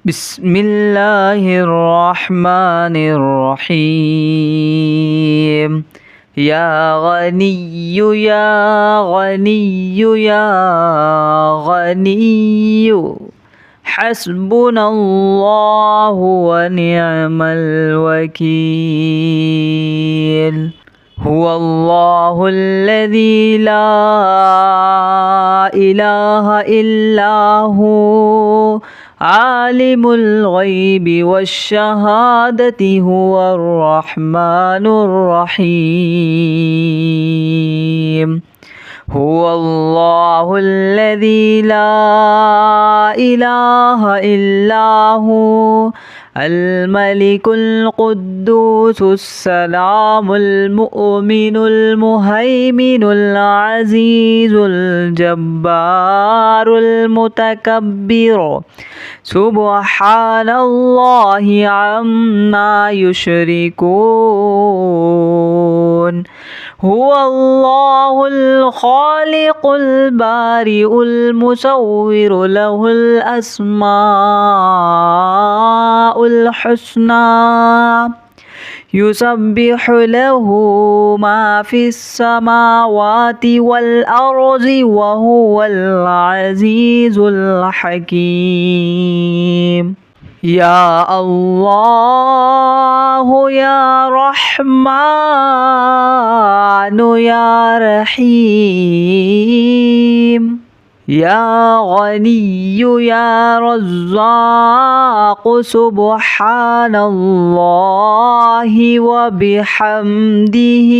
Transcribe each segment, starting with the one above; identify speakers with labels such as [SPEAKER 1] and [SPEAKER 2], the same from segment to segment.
[SPEAKER 1] بسم الله الرحمن الرحيم يا غني يا غني يا غني حسبنا الله ونعم الوكيل هو الله الذي لا إله إلا هو عالم الغيب والشهادة هو الرحمن الرحيم هو الله الذي لا إله إلا هو الملك القدوس السلام المؤمن المهيمن العزيز الجبار المتكبر سبحان الله عما يشركون هو الله الخالق البارئ المصور له الأسماء الحسنى يسبح له ما في السماوات والأرض وهو العزيز الحكيم يا الله يا رحمن يا رحيم يا غني يا رزاق سبحان الله وبحمده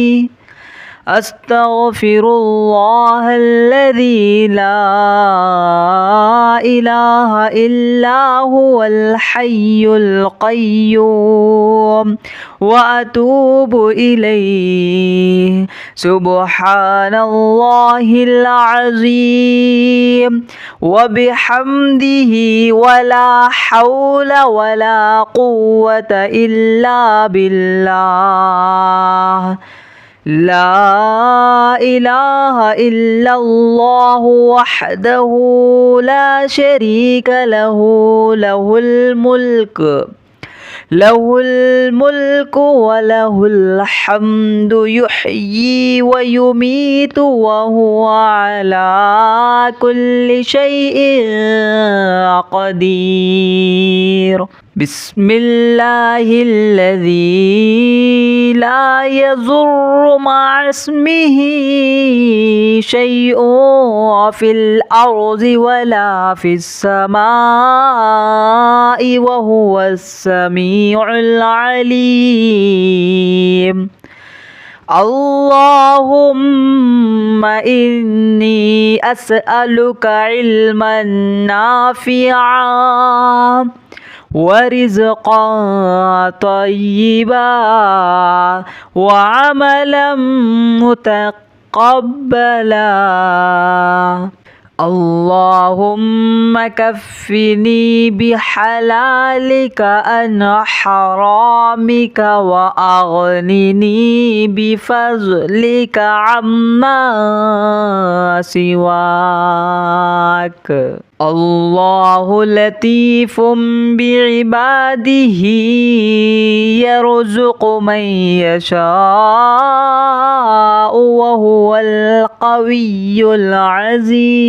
[SPEAKER 1] أستغفر الله الذي لا إله إلا هو الحي القيوم وأتوب إليه سبحان الله العظيم وبحمده ولا حول ولا قوة إلا بالله لا إله إلا الله وحده لا شريك له له الملك وله الحمد يحيي ويميت وهو على كل شيء قدير بسم الله الذي لا يضر مع اسمه شيء في الأرض ولا في السماء وهو السميع العليم اللهم إني أسألك علما نافعا ورزقا طيبا وعملا متقبلا اللهم كفني بحلالك عن حرامك وأغنني بفضلك عما سواك الله لطيف بعباده يرزق من يشاء وهو القوي العزيز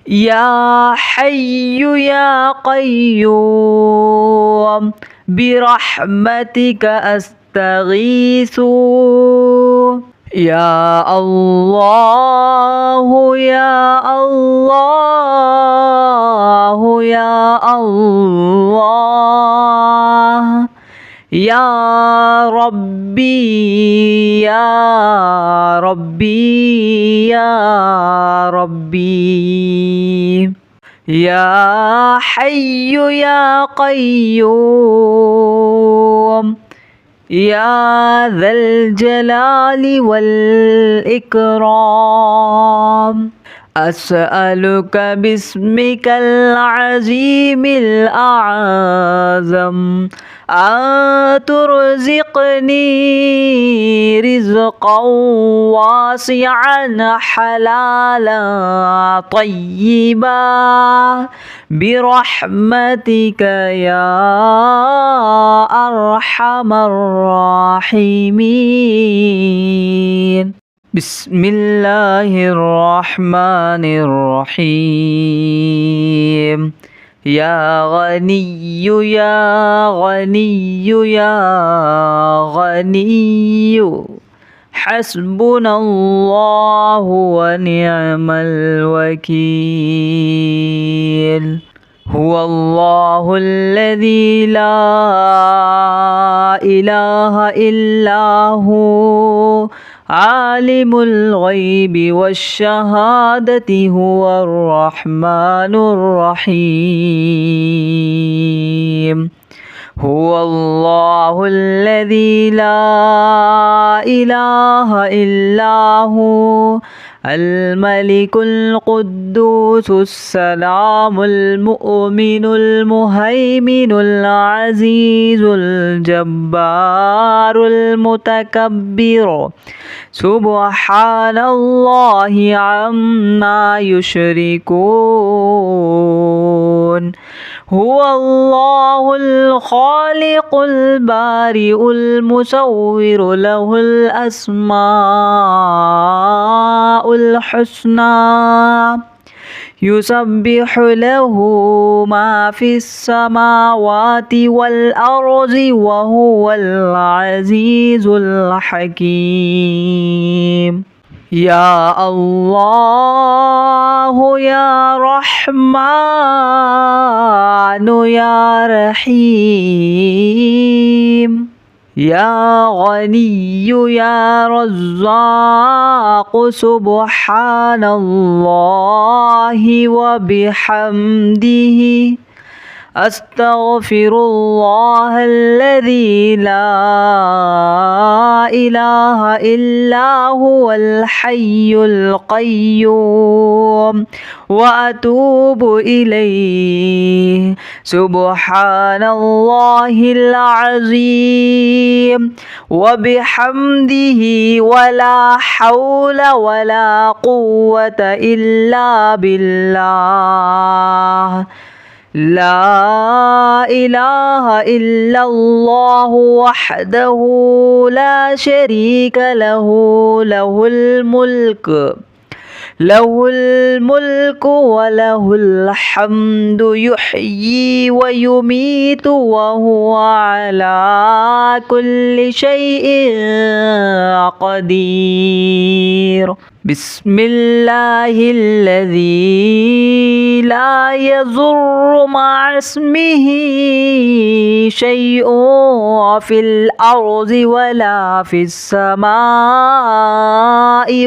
[SPEAKER 1] يا حي يا قيوم برحمتك أستغيث يا الله يا الله يا الله يا ربي يا ربي يا ربي يا حي يا قيوم يا ذا الجلال والإكرام أسألك باسمك العظيم الأعظم أن ترزقني رزقا واسعا حلالا طيبا برحمتك يا أرحم الراحمين. بسم الله الرحمن الرحيم. يا غني يا غني يا غني حسبنا الله ونعم الوكيل. هو الله الذي لا إله إلا هو عالم الغيب والشهادة هو الرحمن الرحيم. هو الله الذي لا إله إلا هو الملك القدوس السلام المؤمن المهيمن العزيز الجبار المتكبر سبحان الله عما يشركون. هو الله الخالق البارئ المصور له الأسماء الحسنى يسبح له ما في السماوات والأرض وهو العزيز الحكيم. يا الله يا رحمن يا رحيم. يا غني يا رزاق سبحان الله وبحمده أستغفر الله الذي لا إله إلا هو الحي القيوم وأتوب إليه. سبحان الله العظيم وبحمده ولا حول ولا قوة إلا بالله. لا إله إلا الله وحده لا شريك له له الملك وله الحمد يحيي ويميت وهو على كل شيء قدير. بسم الله الذي لا يضر مع اسمه شيء في الأرض ولا في السماء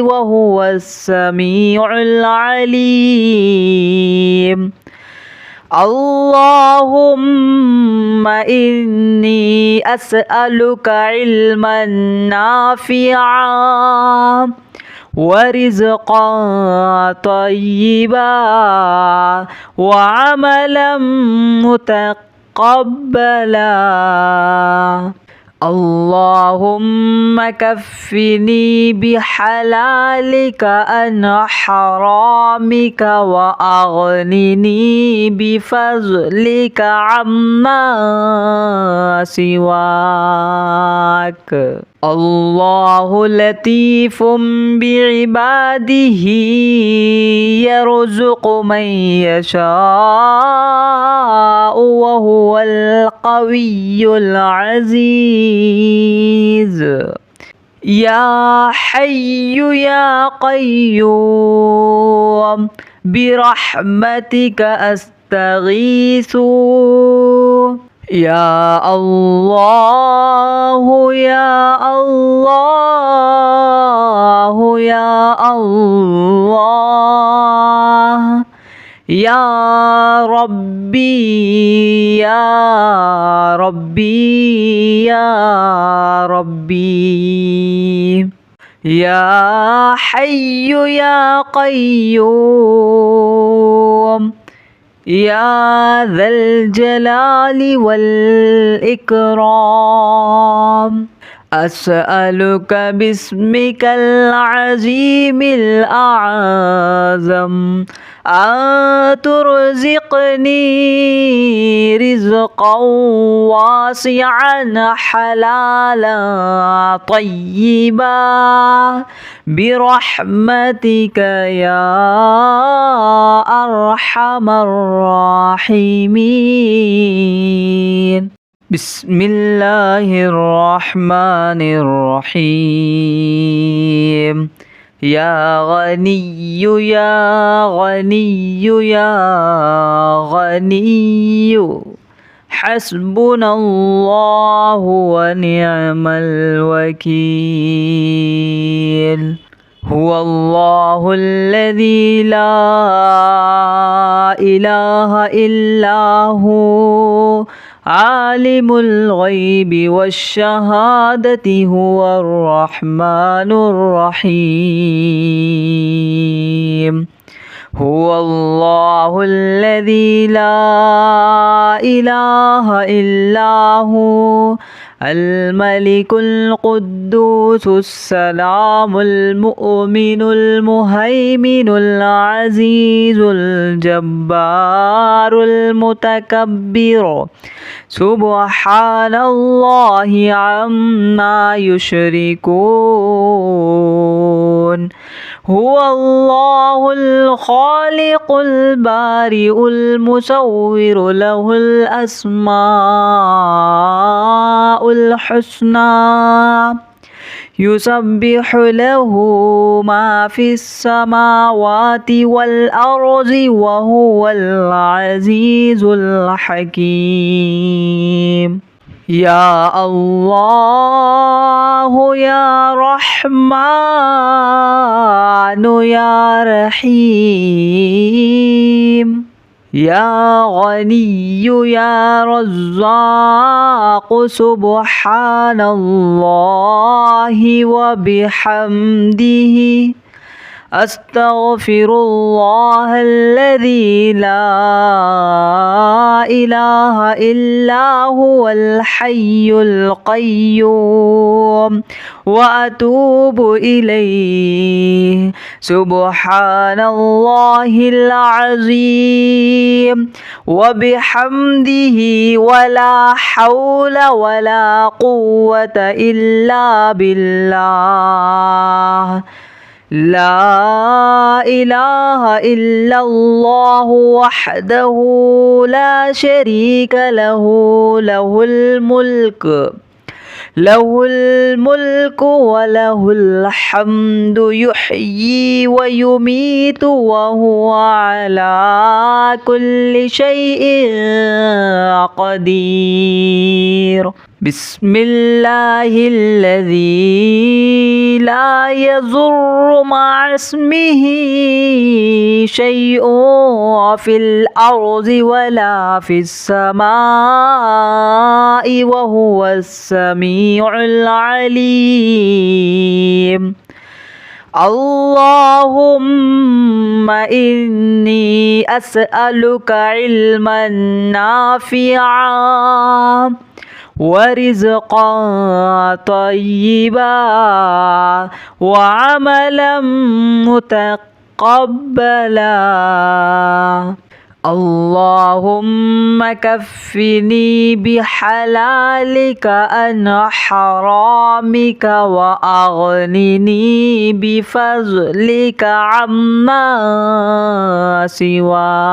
[SPEAKER 1] وهو السميع العليم. اللهم إني أسألك علما نافعا ورزقا طيبا وعملا متقبلا. اللهم كفني بحلالك عن حرامك وأغنني بفضلك عما سواك. الله لطيف بعباده يرزق من يشاء وهو القوي العزيز. يا حي يا قيوم برحمتك أستغيث. يا الله يا الله يا الله يا ربي يا ربي يا ربي. يا حي يا قيوم يا ذا الجلال والإكرام أسألك باسمك العظيم الأعظم أن ترزقني رزقا واسعا حلالا طيبا برحمتك يا أرحم الراحمين. بسم الله الرحمن الرحيم. يا غني يا غني يا غني حسبنا الله ونعم الوكيل. هو الله الذي لا إله إلا هو عالم الغيب والشهادة هو الرحمن الرحيم. هو الله الذي لا إله إلا هو الملك القدوس السلام المؤمن المهيمن العزيز الجبار المتكبر سبحان الله عما يشركون. هو الله الخالق البارئ المصور له الأسماء الحسنى يسبح له ما في السماوات والأرض وهو العزيز الحكيم. يا الله يا رحمن يا رحيم. يا غني يا رزاق سبحان الله وبحمده أستغفر الله الذي لا إله إلا هو الحي القيوم وأتوب إليه. سبحان الله العظيم وبحمده ولا حول ولا قوة إلا بالله. لا إله إلا الله وحده لا شريك له له الملك وله الحمد يحيي ويميت وهو على كل شيء قدير. بسم الله الذي لا يضر مع اسمه شيء في الأرض ولا في السماء وهو السميع العليم. اللهم إني أسألك علما نافعا ورزقا طيبا وعملا متقبلا. اللهم كفني بحلالك عن حرامك وأغنني بفضلك عما سواك.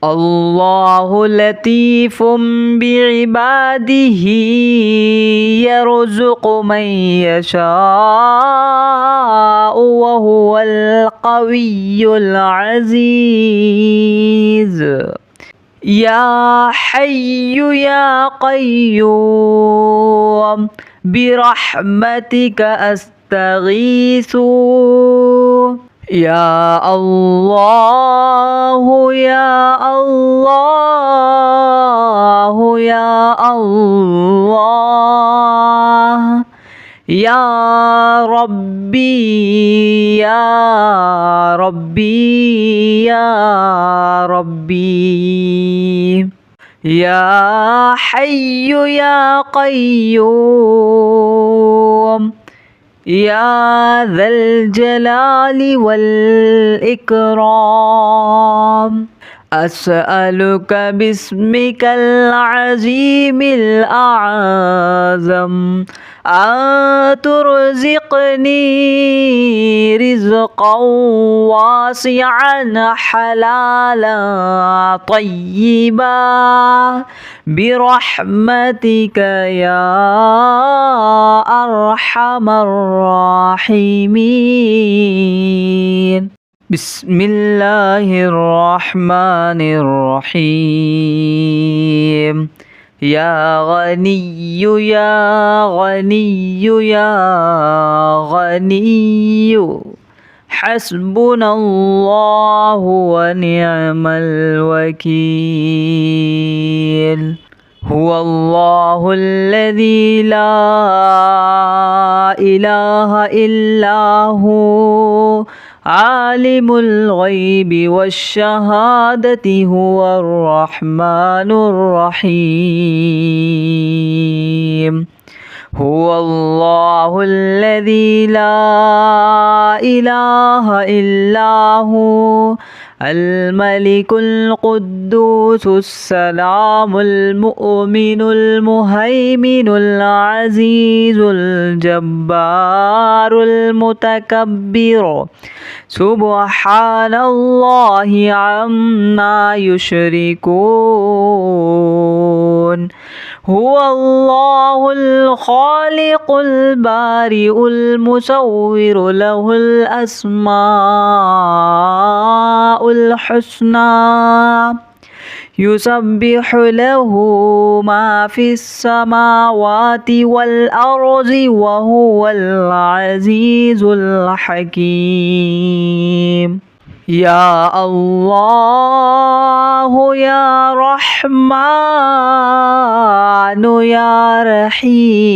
[SPEAKER 1] الله لطيف بعباده يرزق من يشاء وهو القوي العزيز. يا حي يا قيوم برحمتك أستغيث. يا الله يا الله يا الله يا ربي يا ربي يا ربي يا حي يا قيوم يا ذا الجلال والإكرام أسألك باسمك العظيم الأعظم أن ترزقني رزقا واسعا حلالا طيبا برحمتك يا أرحم الراحمين. بسم الله الرحمن الرحيم. يا غني يا غني يا غني حسبنا الله ونعم الوكيل. هو الله الذي لا إله إلا هو عالم الغيب والشهادة هو الرحمن الرحيم. هو الله الذي لا إله إلا هو الملك القدوس السلام المؤمن المهيمن العزيز الجبار المتكبر سبحان الله عما يشركون. هو الله الخالق البارئ المصور له الأسماء الحسنى يسبح له ما في السماوات والأرض وهو العزيز الحكيم. يا الله يا رحمن يا رحيم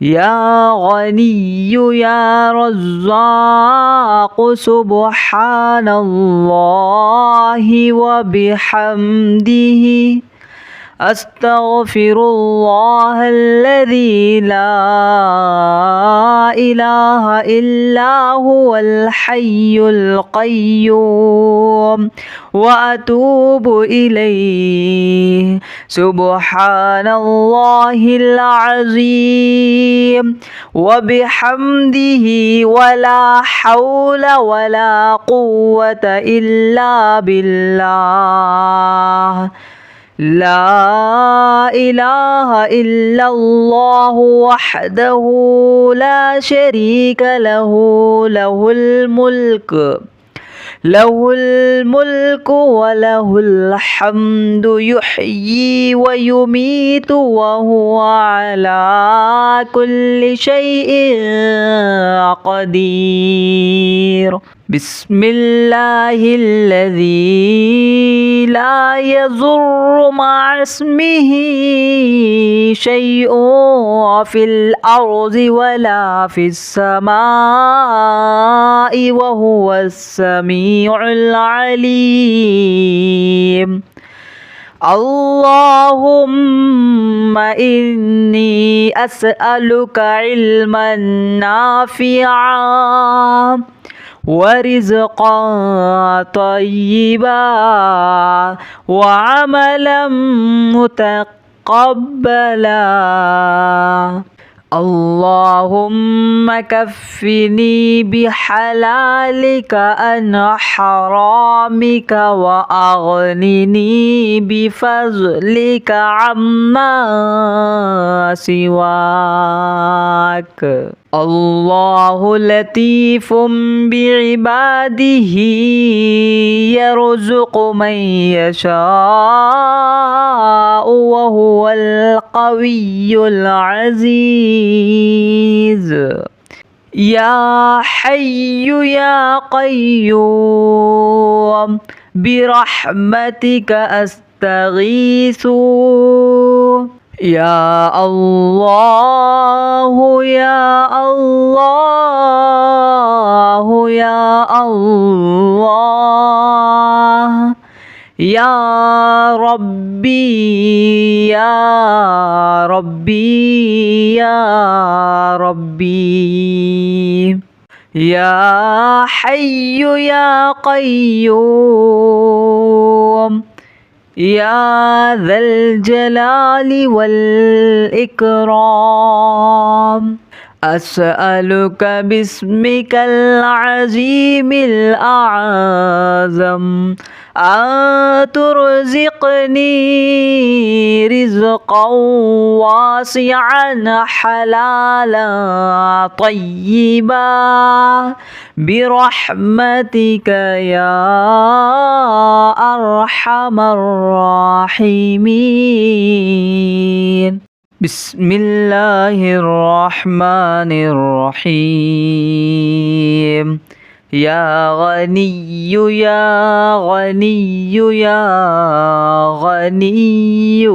[SPEAKER 1] يا غني يا رزاق سبحان الله وبحمده أستغفر الله الذي لا إله إلا هو الحي القيوم وأتوب إليه. سبحان الله العظيم وبحمده ولا حول ولا قوة إلا بالله. لا إله إلا الله وحده لا شريك له له الملك وله الحمد يحيي ويميت وهو على كل شيء قدير. بسم الله الذي لا يضر مع اسمه شيء في الأرض ولا في السماء وهو السميع العليم. اللهم إني أسألك علما نافعا ورزقا طيبا وعملا متقبلا. اللهم كفني بحلالك عن حرامك وأغنني بفضلك عما سواك. الله لطيف بعباده يرزق من يشاء وهو القوي العزيز. يا حي يا قيوم برحمتك أستغيث يا الله يا الله يا الله يا ربي يا ربي يا ربي يا حي يا قيوم يا ذا الجلال والإكرام أسألك باسمك العظيم الأعظم أن ترزقني رزقا واسعا حلالا طيبا برحمتك يا أرحم الراحمين. بسم الله الرحمن الرحيم. يا غني يا غني يا غني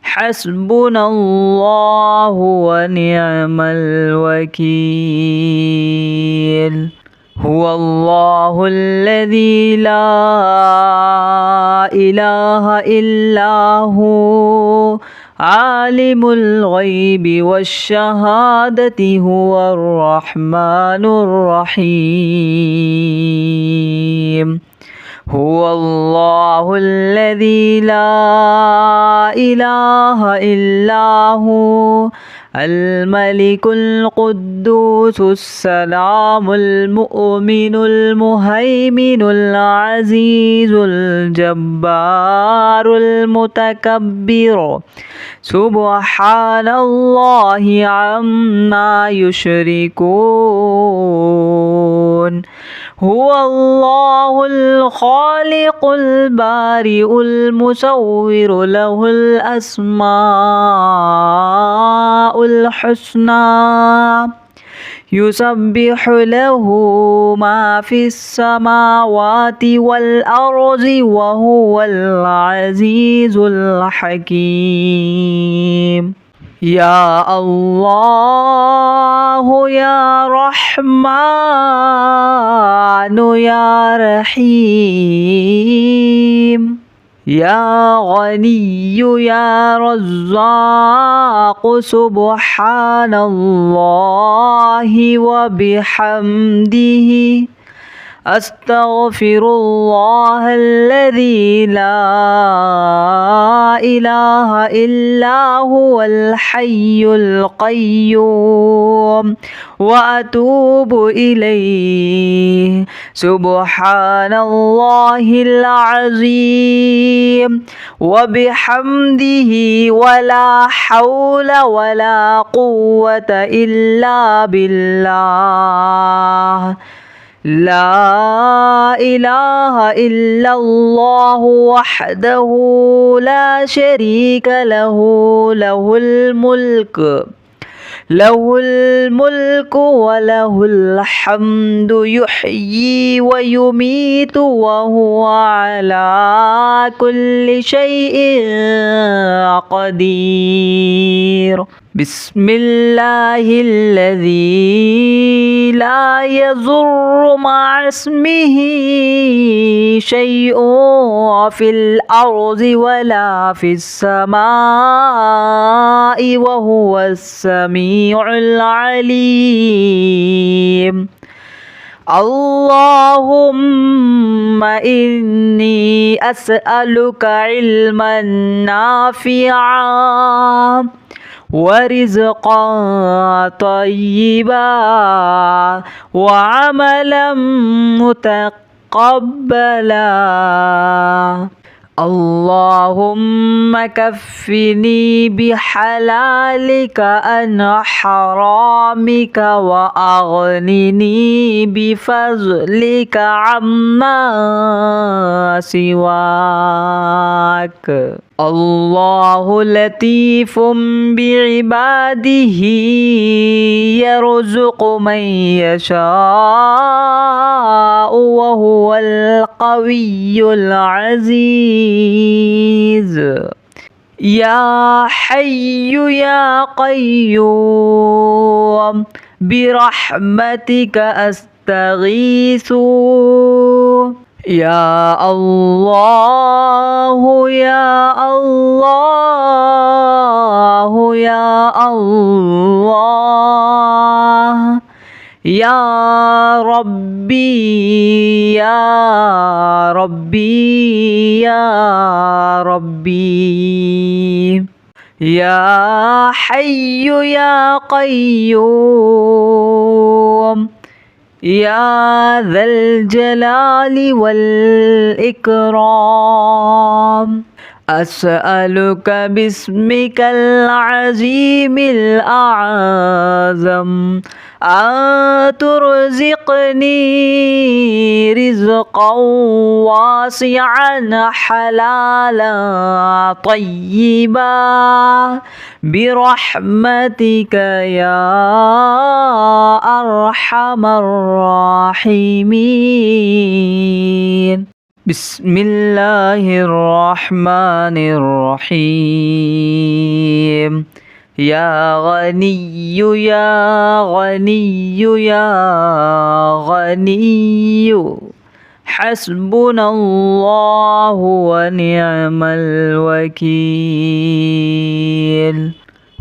[SPEAKER 1] حسبنا الله ونعم الوكيل. هو الله الذي لا إله إلا هو عالم الغيب والشهادة هو الرحمن الرحيم. هو الله الذي لا إله إلا هو الملك القدوس السلام المؤمن المهيمن العزيز الجبار المتكبر سبحان الله عما يشركون. هو الله الخالق البارئ المصور له الأسماء الحسنى يسبح له ما في السماوات والأرض وهو العزيز الحكيم. يا الله يا رحمن يا رحيم يا غني يا رزاق سبحان الله وبحمده أستغفر الله الذي لا إله إلا هو الحي القيوم وأتوب إليه. سبحان الله العظيم وبحمده ولا حول ولا قوة إلا بالله. لا إله إلا الله وحده لا شريك له له الملك وله الحمد يحيي ويميت وهو على كل شيء قدير. بسم الله الذي لا يضر مع اسمه شيء في الأرض ولا في السماء وهو السميع العليم. اللهم إني أسألك علما نافعا ورزقا طيبا وعملا متقبلا. اللهم كفني بحلالك عن حرامك وأغنني بفضلك عما سواك. الله لطيف بعباده يرزق من يشاء وهو القوي العزيز. يا حي يا قيوم برحمتك أستغيث يا الله يا الله يا الله يا ربي يا ربي يا ربي يا حي يا قيوم يا ذا الجلال والإكرام أسألك باسمك العظيم الأعظم أن ترزقني رزقا واسعا حلالا طيبا برحمتك يا أرحم الراحمين. بسم الله الرحمن الرحيم. يا غني يا غني يا غني حسبنا الله ونعم الوكيل.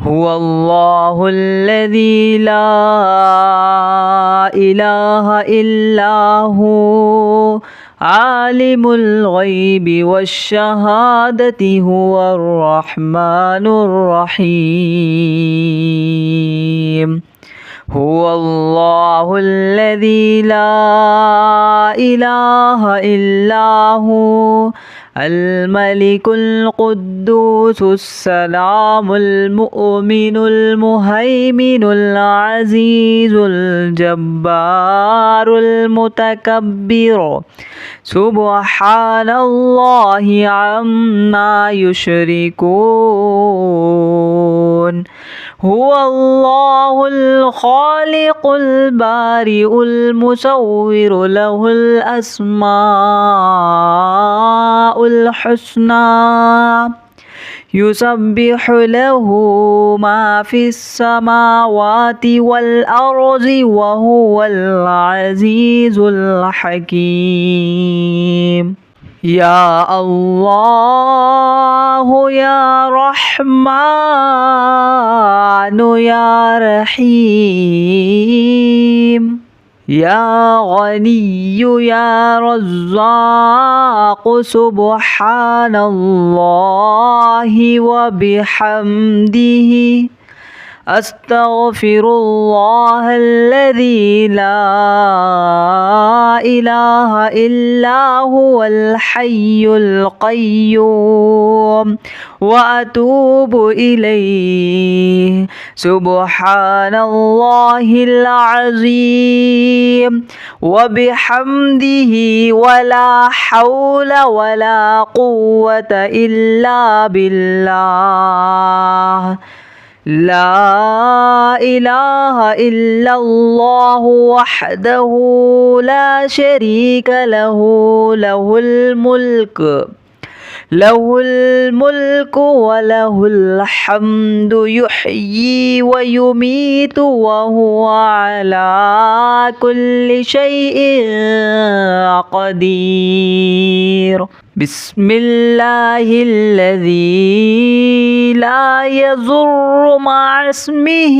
[SPEAKER 1] هو الله الذي لا إله إلا هو عالم الغيب والشهادة هو الرحمن الرحيم. هو الله الذي لا إله إلا هو الملك القدوس السلام المؤمن المهيمن العزيز الجبار المتكبر سبحان الله عما يشركون. هو الله الخالق البارئ المصور له الأسماء الحسنى يسبح له ما في السماوات والأرض وهو العزيز الحكيم. يا الله يا رحمن يا رحيم يا غني يا رزاق سبحان الله وبحمده أستغفر الله الذي لا إله إلا هو الحي القيوم وأتوب إليه. سبحان الله العظيم وبحمده ولا حول ولا قوة إلا بالله. لا إله إلا الله وحده لا شريك له له الملك وله الحمد يحيي ويميت وهو على كل شيء قدير. بسم الله الذي لا يضر مع اسمه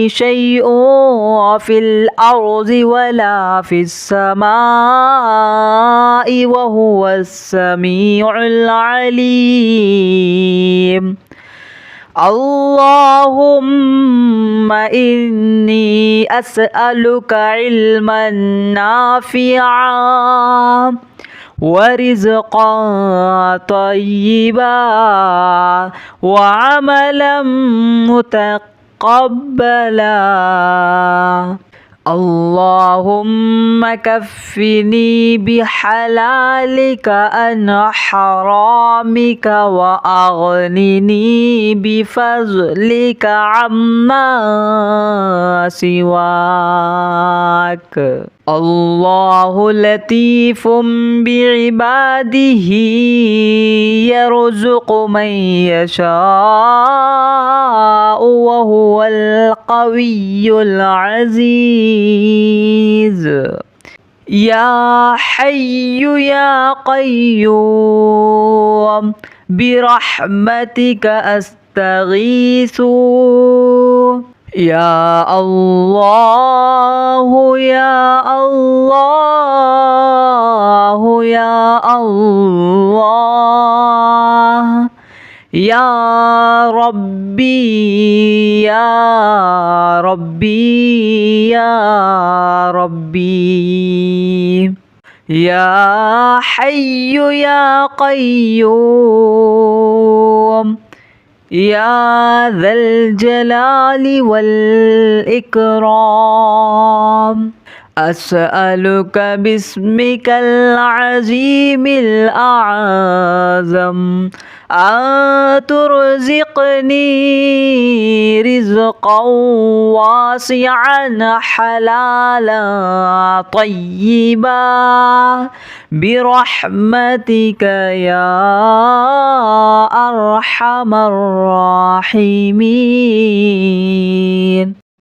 [SPEAKER 1] شيء في الأرض ولا في السماء وهو السميع العليم. اللهم إني أسألك علما نافعا ورزقا طيبا وعملا متقبلا. اللهم كفني بحلالك عن حرامك وأغنني بفضلك عما سواك. الله لطيف بعباده يرزق من يشاء وهو القوي العزيز يا حي يا قيوم برحمتك أستغيث يا الله يا الله يا الله يا ربي يا ربي يا ربي يا حي يا قيوم يا ذا الجلال والإكرام أسألك باسمك العظيم الأعظم أن ترزقني رزقا واسعا حلالا طيبا برحمتك يا أرحم الراحمين.